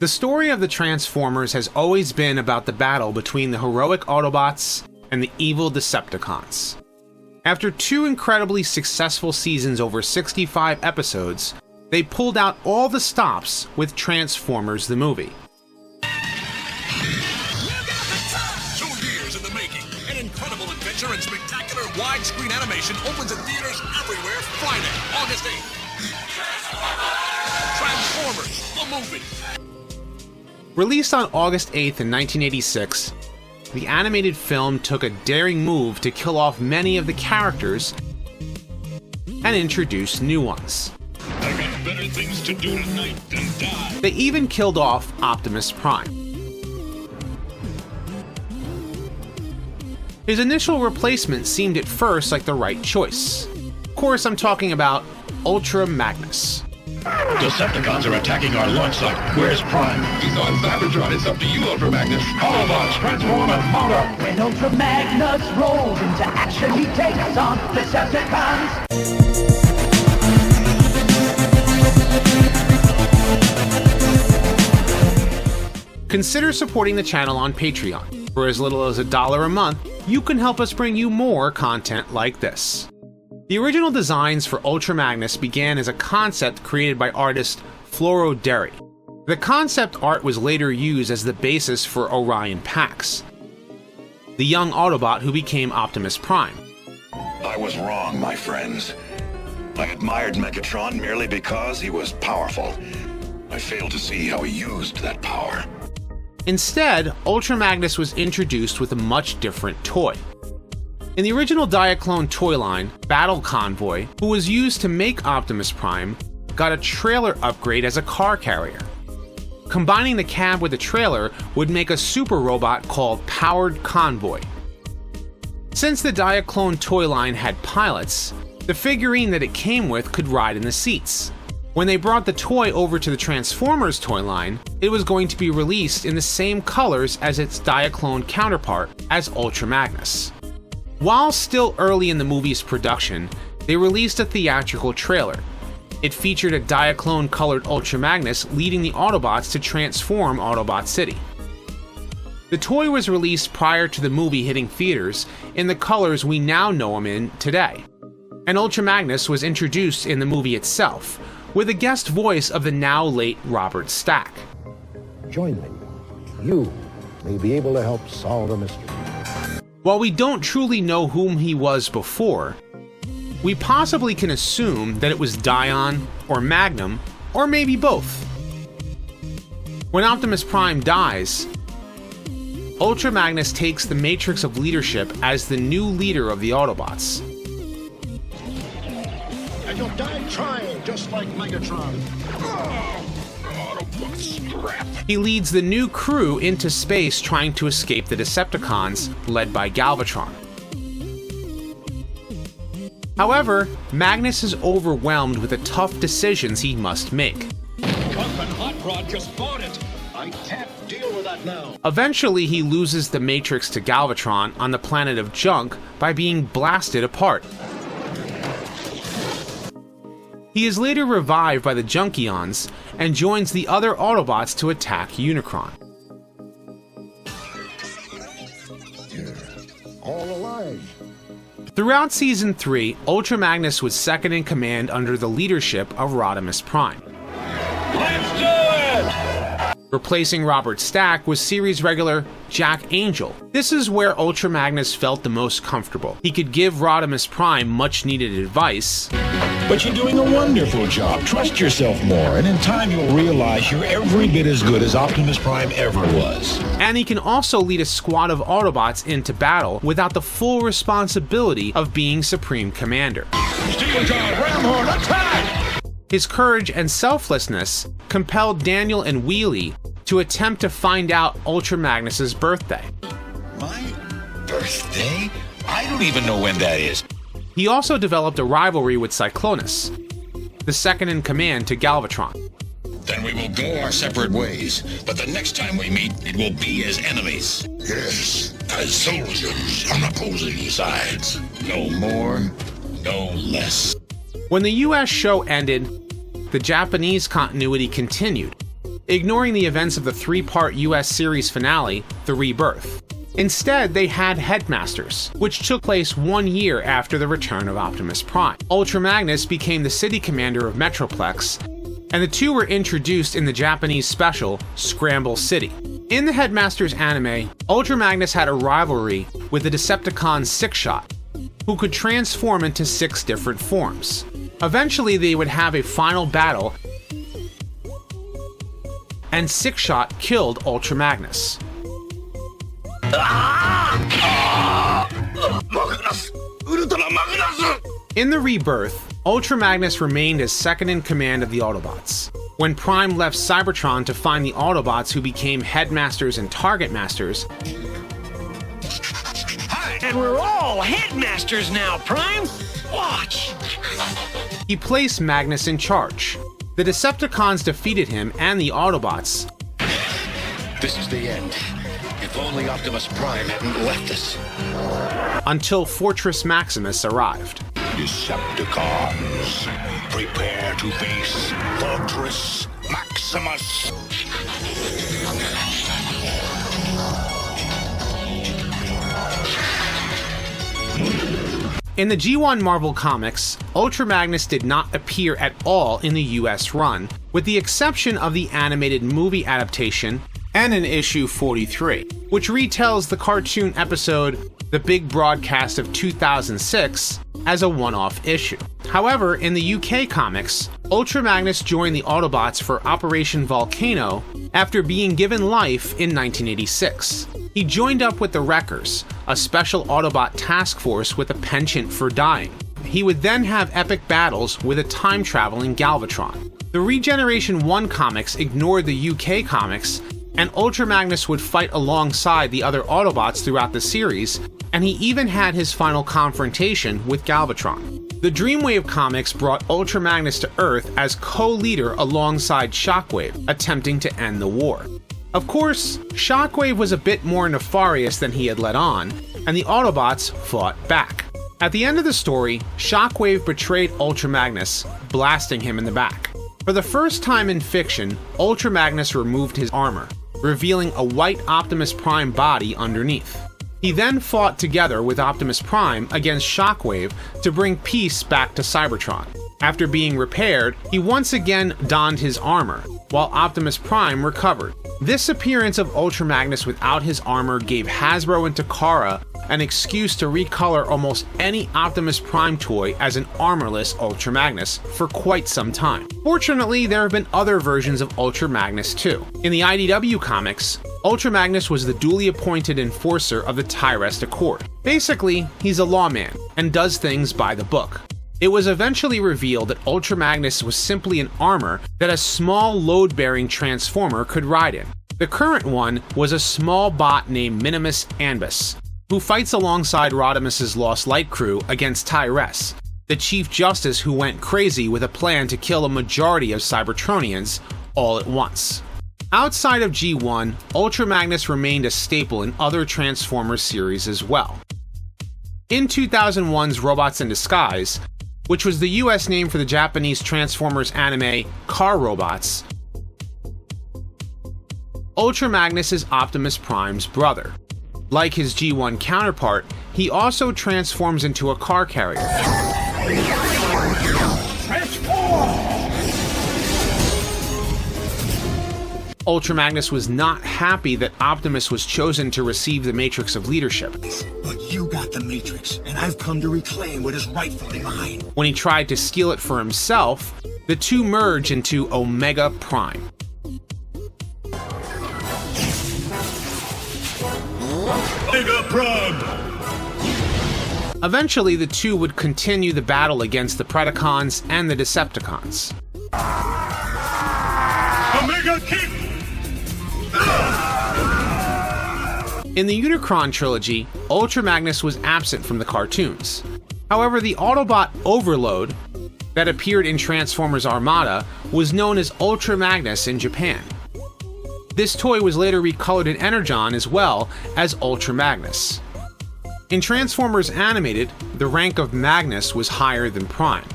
The story of the Transformers has always been about the battle between the heroic Autobots and the evil Decepticons. After 2 incredibly successful seasons over 65 episodes, they pulled out all the stops with Transformers the movie. 2 years in the making, an incredible adventure and spectacular widescreen animation opens in theaters everywhere Friday, August 8th. Transformers, the movie. Released on August 8th in 1986, the animated film took a daring move to kill off many of the characters and introduce new ones. I got better things to do tonight than die. They even killed off Optimus Prime. His initial replacement seemed at first like the right choice. Of course, I'm talking about Ultra Magnus. Decepticons are attacking our launch site. Where's Prime? He's on Cybertron. It's up to you, Ultra Magnus. Autobots, transform and mount up. When Ultra Magnus rolls into action, he takes on Decepticons. Consider supporting the channel on Patreon. For as little as $1 a month, you can help us bring you more content like this. The original designs for Ultra Magnus began as a concept created by artist Floro Derry. The concept art was later used as the basis for Orion Pax, the young Autobot who became Optimus Prime. I was wrong, my friends. I admired Megatron merely because he was powerful. I failed to see how he used that power. Instead, Ultra Magnus was introduced with a much different toy. In the original Diaclone toy line, Battle Convoy, who was used to make Optimus Prime, got a trailer upgrade as a car carrier. Combining the cab with the trailer would make a super robot called Powered Convoy. Since the Diaclone toy line had pilots, the figurine that it came with could ride in the seats. When they brought the toy over to the Transformers toy line, it was going to be released in the same colors as its Diaclone counterpart as Ultra Magnus. While still early in the movie's production, they released a theatrical trailer. It featured a Diaclone-colored Ultra Magnus leading the Autobots to transform Autobot City. The toy was released prior to the movie hitting theaters in the colors we now know him in today. And Ultra Magnus was introduced in the movie itself, with a guest voice of the now late Robert Stack. Join me. You may be able to help solve the mystery. While we don't truly know whom he was before, we possibly can assume that it was Dion or Magnum, or maybe both. When Optimus Prime dies, Ultra Magnus takes the matrix of leadership as the new leader of the Autobots. And you'll die trying, just like Megatron. He leads the new crew into space trying to escape the Decepticons, led by Galvatron. However, Magnus is overwhelmed with the tough decisions he must make. Hot Rod just bought it. I can't deal with that now. Eventually, he loses the Matrix to Galvatron on the planet of Junk by being blasted apart. He is later revived by the Junkions and joins the other Autobots to attack Unicron. All alive. Throughout Season 3, Ultra Magnus was second in command under the leadership of Rodimus Prime. Let's do it! Replacing Robert Stack was series regular Jack Angel. This is where Ultra Magnus felt the most comfortable. He could give Rodimus Prime much needed advice. But you're doing a wonderful job. Trust yourself more, and in time you'll realize you're every bit as good as Optimus Prime ever was. And he can also lead a squad of Autobots into battle without the full responsibility of being Supreme Commander. Steel Jaw, Ramhorn, attack! His courage and selflessness compelled Daniel and Wheelie to attempt to find out Ultra Magnus's birthday. My birthday? I don't even know when that is. He also developed a rivalry with Cyclonus, the second in command to Galvatron. Then we will go our separate ways. But the next time we meet, it will be as enemies. Yes, as soldiers on opposing sides. No more, no less. When the US show ended, the Japanese continuity continued. ignoring the events of the 3-part US series finale, The Rebirth. Instead, they had Headmasters, which took place 1 year after the return of Optimus Prime. Ultra Magnus became the city commander of Metroplex, and the two were introduced in the Japanese special, Scramble City. In the Headmasters anime, Ultra Magnus had a rivalry with the Decepticon Six-Shot, who could transform into 6 different forms. Eventually, they would have a final battle, and Six-Shot killed Ultra Magnus. In the Rebirth, Ultra Magnus remained as second in command of the Autobots. When Prime left Cybertron to find the Autobots who became Headmasters and Target Masters, and we're all Headmasters now, Prime! Watch! He placed Magnus in charge. The Decepticons defeated him and the Autobots. This is the end. If only Optimus Prime hadn't left us. Until Fortress Maximus arrived. Decepticons, prepare to face Fortress Maximus. In the G1 Marvel Comics, Ultra Magnus did not appear at all in the US run, with the exception of the animated movie adaptation and in issue 43, which retells the cartoon episode The Big Broadcast of 2006 as a one-off issue. However, in the UK comics, Ultra Magnus joined the Autobots for Operation Volcano after being given life in 1986. He joined up with the Wreckers, a special Autobot task force with a penchant for dying. He would then have epic battles with a time-traveling Galvatron. The Regeneration 1 comics ignored the UK comics, and Ultra Magnus would fight alongside the other Autobots throughout the series, and he even had his final confrontation with Galvatron. The Dreamwave comics brought Ultra Magnus to Earth as co-leader alongside Shockwave, attempting to end the war. Of course, Shockwave was a bit more nefarious than he had let on, and the Autobots fought back. At the end of the story, Shockwave betrayed Ultra Magnus, blasting him in the back. For the first time in fiction, Ultra Magnus removed his armor, revealing a white Optimus Prime body underneath. He then fought together with Optimus Prime against Shockwave to bring peace back to Cybertron. After being repaired, he once again donned his armor, while Optimus Prime recovered. This appearance of Ultra Magnus without his armor gave Hasbro and Takara an excuse to recolor almost any Optimus Prime toy as an armorless Ultra Magnus for quite some time. Fortunately, there have been other versions of Ultra Magnus too. In the IDW comics, Ultra Magnus was the duly appointed enforcer of the Tyrest Accord. Basically, he's a lawman and does things by the book. It was eventually revealed that Ultra Magnus was simply an armor that a small load-bearing transformer could ride in. The current one was a small bot named Minimus Anbus, who fights alongside Rodimus's Lost Light crew against Tyrest, the Chief Justice who went crazy with a plan to kill a majority of Cybertronians all at once. Outside of G1, Ultra Magnus remained a staple in other Transformers series as well. In 2001's Robots in Disguise, which was the US name for the Japanese Transformers anime Car Robots, Ultra Magnus is Optimus Prime's brother. Like his G1 counterpart, he also transforms into a car carrier. Ultra Magnus was not happy that Optimus was chosen to receive the Matrix of Leadership. But you got the Matrix, and I've come to reclaim what is rightfully mine. When he tried to steal it for himself, the two merge into Omega Prime. Omega Prime! Eventually, the two would continue the battle against the Predacons and the Decepticons. Omega Kick! In the Unicron trilogy, Ultra Magnus was absent from the cartoons. However, the Autobot Overload that appeared in Transformers Armada was known as Ultra Magnus in Japan. This toy was later recolored in Energon as well as Ultra Magnus. In Transformers Animated, the rank of Magnus was higher than Prime,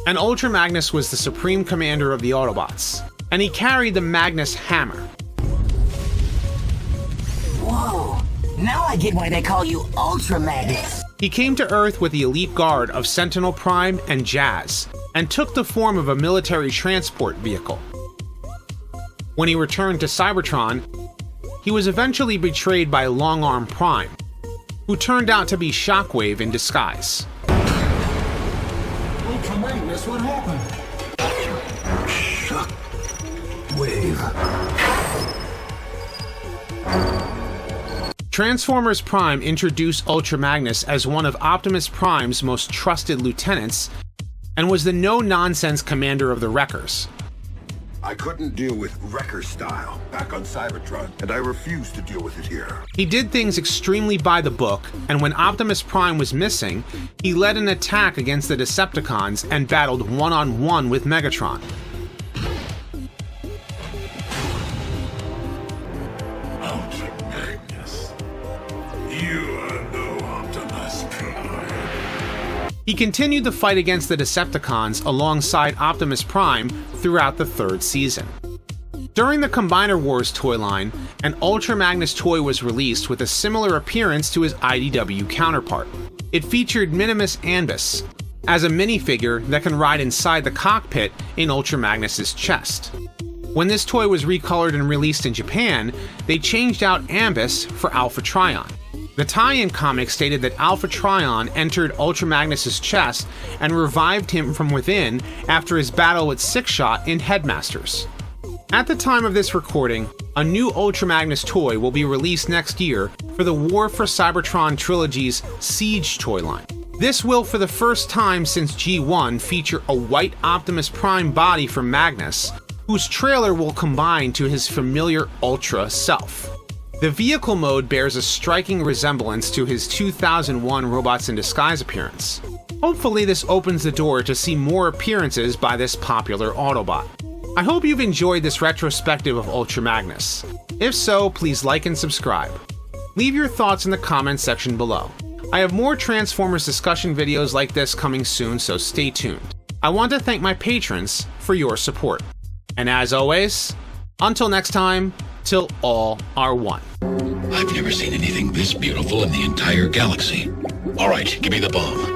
and Ultra Magnus was the supreme commander of the Autobots, and he carried the Magnus hammer. Whoa, now I get why they call you Ultra Magnus. He came to Earth with the elite guard of Sentinel Prime and Jazz, and took the form of a military transport vehicle. When he returned to Cybertron, he was eventually betrayed by Longarm Prime, who turned out to be Shockwave in disguise. Ultra Magnus, what happened? Shockwave. Transformers Prime introduced Ultra Magnus as one of Optimus Prime's most trusted lieutenants, and was the no-nonsense commander of the Wreckers. I couldn't deal with Wrecker style back on Cybertron, and I refused to deal with it here. He did things extremely by the book, and when Optimus Prime was missing, he led an attack against the Decepticons and battled one-on-one with Megatron. Ultra Magnus, you are no Optimus Prime. He continued the fight against the Decepticons alongside Optimus Prime throughout the third season. During the Combiner Wars toy line, an Ultra Magnus toy was released with a similar appearance to his IDW counterpart. It featured Minimus Ambus as a minifigure that can ride inside the cockpit in Ultra Magnus's chest. When this toy was recolored and released in Japan, they changed out Ambus for Alpha Trion. The tie-in comic stated that Alpha Trion entered Ultra Magnus's chest and revived him from within after his battle with Sixshot in Headmasters. At the time of this recording, a new Ultra Magnus toy will be released next year for the War for Cybertron Trilogy's Siege toy line. This will, for the first time since G1, feature a white Optimus Prime body from Magnus, whose trailer will combine to his familiar Ultra self. The vehicle mode bears a striking resemblance to his 2001 Robots in Disguise appearance. Hopefully this opens the door to see more appearances by this popular Autobot. I hope you've enjoyed this retrospective of Ultra Magnus. If so, please like and subscribe. Leave your thoughts in the comments section below. I have more Transformers discussion videos like this coming soon, so stay tuned. I want to thank my patrons for your support. And as always, until next time, till all are one. I've never seen anything this beautiful in the entire galaxy. All right, give me the bomb.